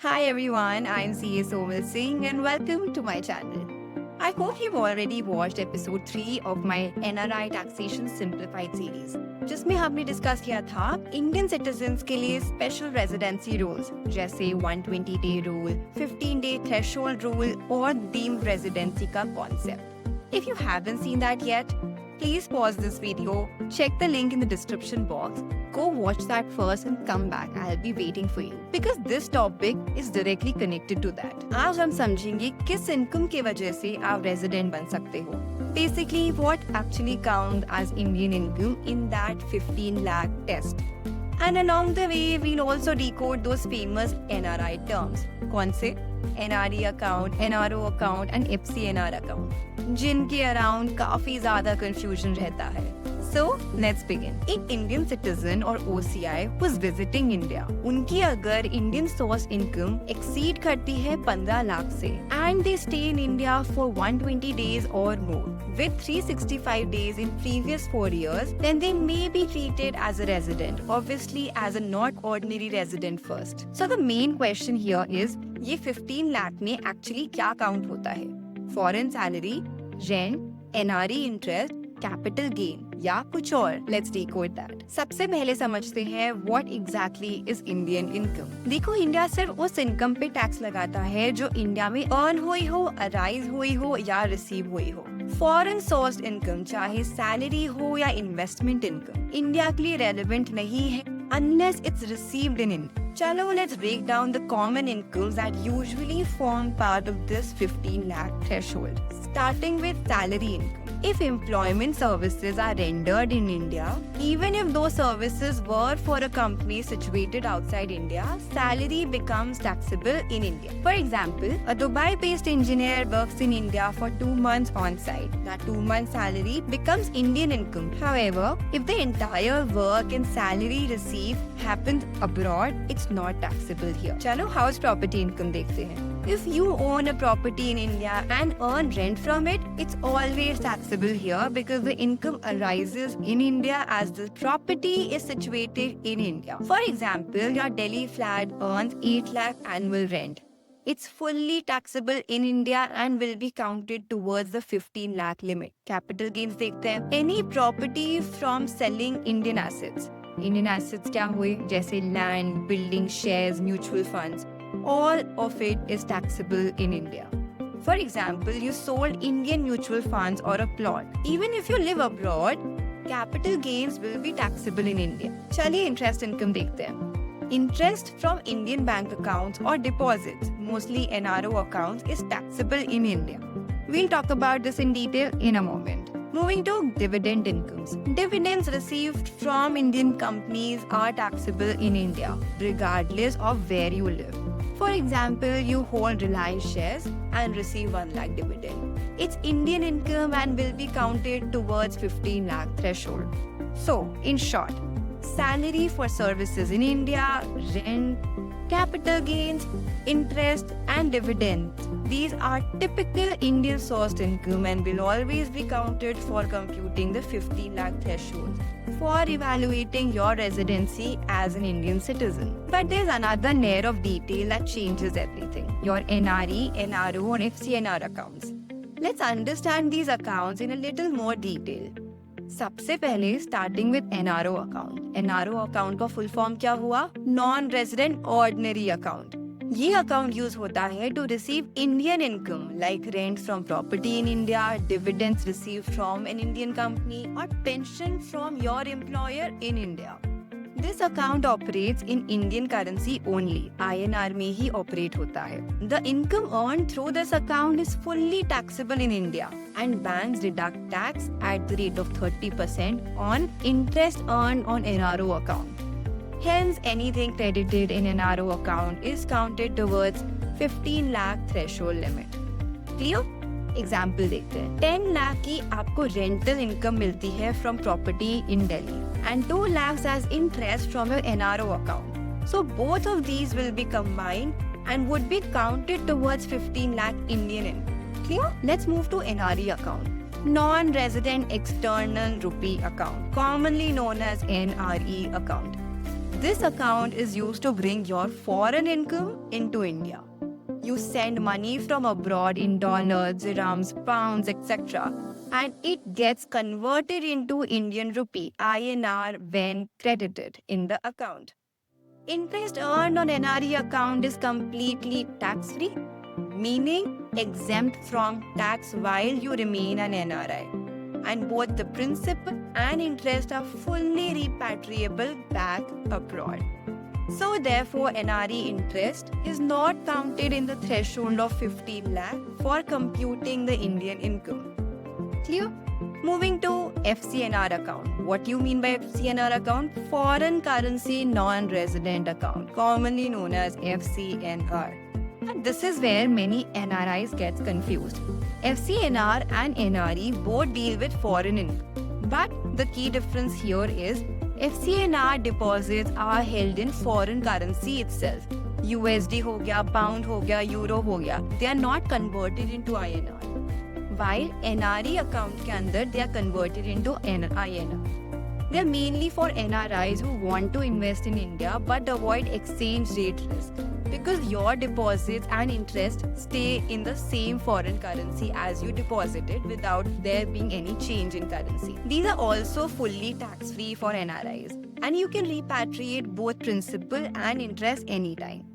Hi everyone, I'm CA Somal Singh and welcome to my channel. I hope you've already watched episode 3 of my NRI Taxation Simplified series, जिसमें हमने discuss किया था Indian citizens के लिए special residency rules जैसे 120 day rule, 15 day threshold rule और deemed residency का concept. If you haven't seen that yet, please pause this video, check the link in the description box, go watch that first and come back. I'll be waiting for you. Because this topic is directly connected to that. आज हम समझेंगे किस income के वजह से आप resident बन सकते हो. Basically, what actually count as Indian income in that 15 lakh test. And along the way, we'll also decode those famous NRI terms. कौन से? NRE account, NRO account and FCNR account, जिनके अराउंड काफी ज्यादा confusion रहता है. So let's begin. एक Indian citizen और OCI was visiting India. उनकी अगर इंडियन सोर्स इनकम एक्सीड करती है 15 लाख से and they stay in India for 120 days or more with 365 days in previous 4 years, then they may be treated as a resident, obviously as a not ordinary resident first. So the main question here is ये 15 लाख में actually क्या count होता है? Foreign salary, rent, NRE interest, capital gain या कुछ और? Let's decode that. सबसे पहले समझते हैं what exactly is Indian income. देखो, इंडिया सिर्फ उस इनकम पे टैक्स लगाता है जो इंडिया में अर्न हुई हो, अराइज हुई हो या रिसीव हुई हो. फॉरेन सोर्स्ड इनकम, चाहे सैलरी हो या इन्वेस्टमेंट इनकम, इंडिया के लिए रेलेवेंट नहीं है unless it's received in India. Chalo, let's break down the common incomes that usually form part of this 15 lakh threshold. Starting with salary income. If employment services are rendered in India, even if those services were for a company situated outside India, salary becomes taxable in India. For example, a Dubai-based engineer works in India for 2 months on-site. That 2-month salary becomes Indian income. However, if the entire work and salary received happens abroad, it's not taxable here. Chalo, house property income dekhte hain. If you own a property in India and earn rent from it, it's always taxable here because the income arises in India as the property is situated in India. For example, your Delhi flat earns 8 lakh annual rent. It's fully taxable in India and will be counted towards the 15 lakh limit. Capital gains dekhte hain. Any property from selling Indian assets. Indian assets क्या हुए? जैसे land, building, shares, mutual funds. All of it is taxable in India. For example, you sold Indian mutual funds or a plot. Even if you live abroad, capital gains will be taxable in India. चलिए interest income देखते हैं. Interest from Indian bank accounts or deposits, mostly NRO accounts, is taxable in India. We'll talk about this in detail in a moment. Moving to dividend incomes. Dividends received from Indian companies are taxable in India, regardless of where you live. For example, you hold Reliance shares and receive 1 lakh dividend. It's Indian income and will be counted towards 15 lakh threshold. So, in short, salary for services in India, rent, capital gains, interest and dividends. These are typical Indian sourced income and will always be counted for computing the 15 lakh threshold for evaluating your residency as an Indian citizen. But there's another layer of detail that changes everything. Your NRE, NRO and FCNR accounts. Let's understand these accounts in a little more detail. सबसे पहले starting with NRO account. NRO account का full form क्या हुआ? Non resident ordinary account. ये account use होता है to receive Indian income like rent from property in India, dividends receive from an Indian company और pension from your employer in India. This account operates in Indian currency only. INR में ही operate होता है. The income earned through this account is fully taxable in India, and banks deduct tax at the rate of 30% on interest earned on NRO account. Hence, anything credited in NRO account is counted towards 15 lakh threshold limit. Clear? Example देखते हैं. 10 लाख की आपको rental income मिलती है from property in Delhi and 2 lakhs as interest from your NRO account. So both of these will be combined and would be counted towards 15 lakh Indian income. Clear? Let's move to NRE account. Non-resident external rupee account, commonly known as NRE account. This account is used to bring your foreign income into India. You send money from abroad in dollars, dirhams, pounds, etc. and it gets converted into Indian rupee INR when credited in the account. Interest earned on NRE account is completely tax-free, meaning exempt from tax while you remain an NRI. And both the principal and interest are fully repatriable back abroad. So therefore, NRE interest is not counted in the threshold of 15 lakh for computing the Indian income. Clear? Moving to FCNR account. What do you mean by FCNR account? Foreign Currency Non-Resident Account, commonly known as FCNR. And this is where many NRIs get confused. FCNR and NRE both deal with foreign income. But the key difference here is FCNR deposits are held in foreign currency itself. USD ho gaya, pound ho gaya, euro ho gaya. They are not converted into INR. While NRE account ke andar, they are converted into INR. They are mainly for NRIs who want to invest in India but avoid exchange rate risk, because your deposits and interest stay in the same foreign currency as you deposited without there being any change in currency. These are also fully tax-free for NRIs, and you can repatriate both principal and interest anytime.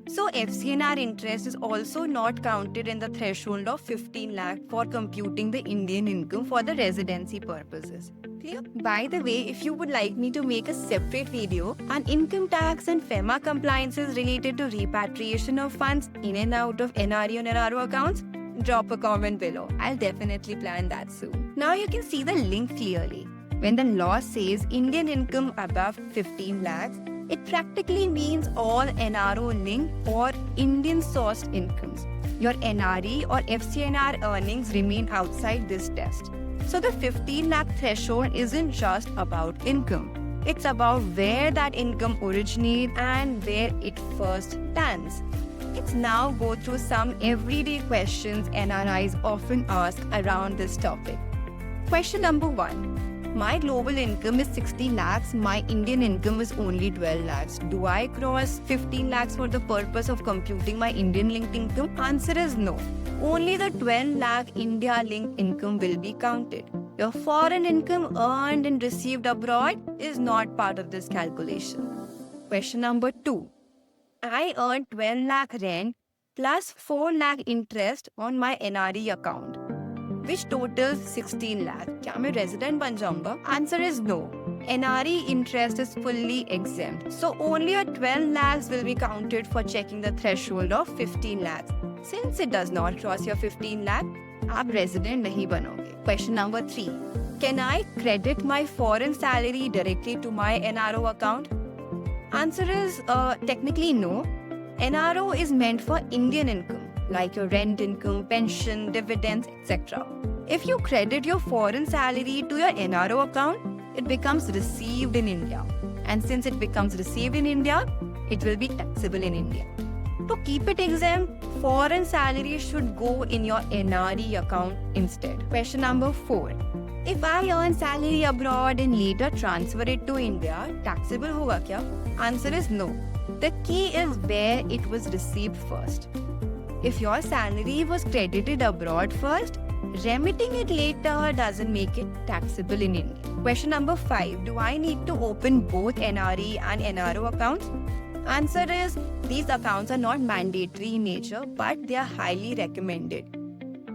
So FCNR interest is also not counted in the threshold of 15 lakh for computing the Indian income for the residency purposes. Clear? By the way, if you would like me to make a separate video on income tax and FEMA compliances related to repatriation of funds in and out of NRE and NRO accounts, drop a comment below. I'll definitely plan that soon. Now you can see the link clearly. When the law says Indian income above 15 lakhs, it practically means all NRO linked or Indian sourced incomes. Your NRE or FCNR earnings remain outside this test. So the 15 lakh threshold isn't just about income. It's about where that income originates and where it first stands. Let's now go through some everyday questions NRIs often ask around this topic. Question number 1. My global income is 60 lakhs, my Indian income is only 12 lakhs. Do I cross 15 lakhs for the purpose of computing my Indian linked income? Answer is no. Only the 12 lakh India linked income will be counted. Your foreign income earned and received abroad is not part of this calculation. Question number 2. I earned 12 lakh rent plus 4 lakh interest on my NRE account, which totals 16 lakh. क्या मैं resident बन जाऊंगा? Answer is no. NRE interest is fully exempt. So only a 12 lakhs will be counted for checking the threshold of 15 lakhs. Since it does not cross your 15 lakh, आप resident नहीं बनोगे. Question number 3. Can I credit my foreign salary directly to my NRO account? Answer is technically no. NRO is meant for Indian income, like your rent income, pension, dividends, etc. If you credit your foreign salary to your NRO account, it becomes received in India. And since it becomes received in India, it will be taxable in India. To keep it exempt, foreign salary should go in your NRE account instead. Question number 4. If I earn salary abroad and later transfer it to India, taxable hoga kya? Answer is no. The key is where it was received first. If your salary was credited abroad first, remitting it later doesn't make it taxable in India. Question number 5. Do I need to open both NRE and NRO accounts? Answer is, these accounts are not mandatory in nature, but they are highly recommended.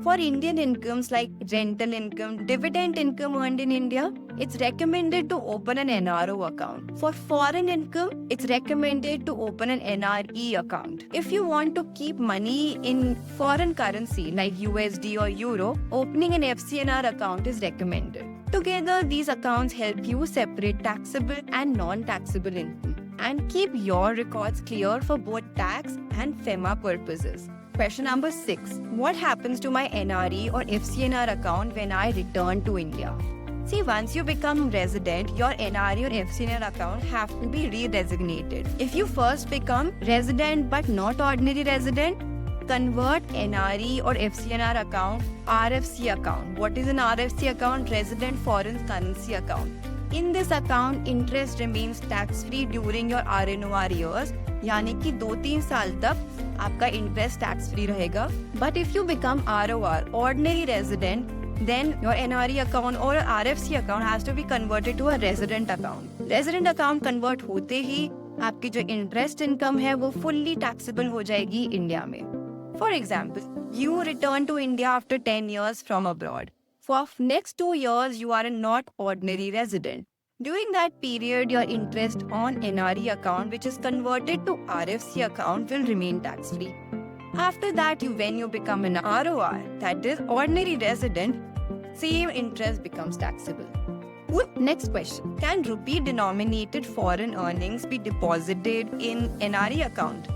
For Indian incomes like rental income, dividend income earned in India, it's recommended to open an NRO account. For foreign income, it's recommended to open an NRE account. If you want to keep money in foreign currency like USD or Euro, opening an FCNR account is recommended. Together, these accounts help you separate taxable and non-taxable income and keep your records clear for both tax and FEMA purposes. Question number 6. What happens to my NRE or FCNR account when I return to India? See, once you become resident, your NRE or FCNR account have to be re-designated. If you first become resident but not ordinary resident, convert NRE or FCNR account RFC account. What is an RFC account? Resident Foreign Currency account. In this account, interest remains tax-free during your RNOR years, यानी कि 2-3 साल तक आपका interest tax-free रहेगा. But if you become ROR, ordinary resident, then your NRE account or RFC account has to be converted to a resident account. Resident account convert होते ही आपकी जो interest income है वो fully taxable हो जाएगी India में. For example, you return to India after 10 years from abroad. For next 2 years, you are a not ordinary resident. During that period, your interest on NRE account, which is converted to RFC account, will remain tax-free. After that, when you become an ROR, that is ordinary resident, same interest becomes taxable. Next question. Can rupee denominated foreign earnings be deposited in NRE account?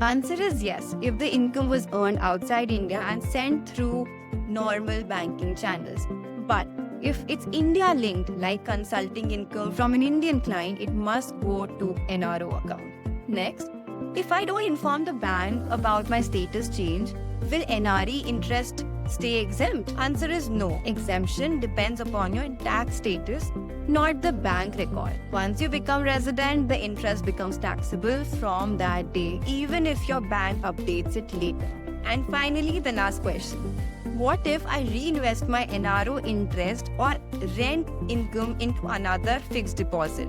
Answer is yes, if the income was earned outside India and sent through normal banking channels. But if it's India linked, like consulting income from an Indian client, it must go to NRO account. Next, if I don't inform the bank about my status change, will NRE interest stay exempt? Answer is no. Exemption depends upon your tax status, not the bank record. Once you become resident, the interest becomes taxable from that day, even if your bank updates it later. And finally, the last question. What if I reinvest my NRO interest or rent income into another fixed deposit?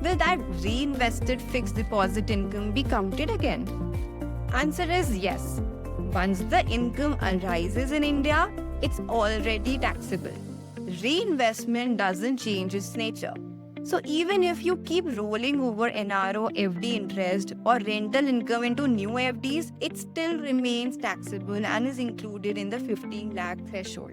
Will that reinvested fixed deposit income be counted again? Answer is yes. Once the income arises in India, it's already taxable. Reinvestment doesn't change its nature. So even if you keep rolling over NRO FD interest or rental income into new FDs, it still remains taxable and is included in the 15 lakh threshold.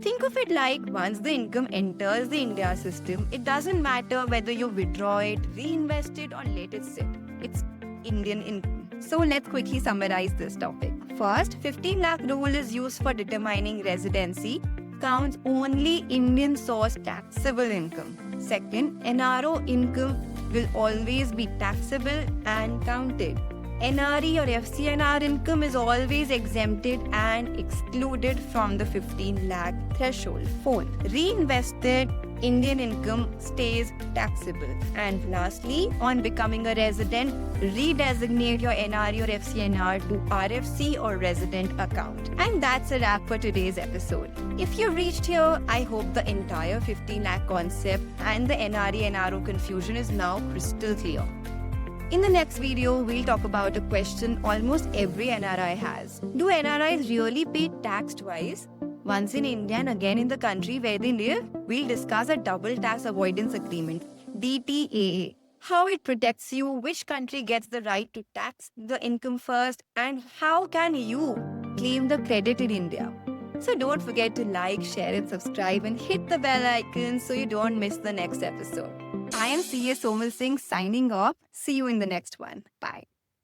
Think of it like once the income enters the India system, it doesn't matter whether you withdraw it, reinvest it, or let it sit. It's Indian income. So let's quickly summarize this topic. First, 15 lakh rule is used for determining residency, counts only Indian source taxable income. Second, NRO income will always be taxable and counted. NRE or FCNR income is always exempted and excluded from the 15 lakh threshold. Fourth, reinvested Indian income stays taxable. And lastly, on becoming a resident, redesignate your NRE or FCNR to RFC or resident account. And that's a wrap for today's episode. If you reached here, I hope the entire 15 lakh concept and the NRE NRO confusion is now crystal clear. In the next video, we'll talk about a question almost every NRI has. Do NRIs really pay tax twice? Once in India and again in the country where they live? We'll discuss a double tax avoidance agreement, DTAA. How it protects you, which country gets the right to tax the income first, and how can you claim the credit in India. So don't forget to like, share and subscribe and hit the bell icon so you don't miss the next episode. I am CA Somal Singh signing off. See you in the next one. Bye.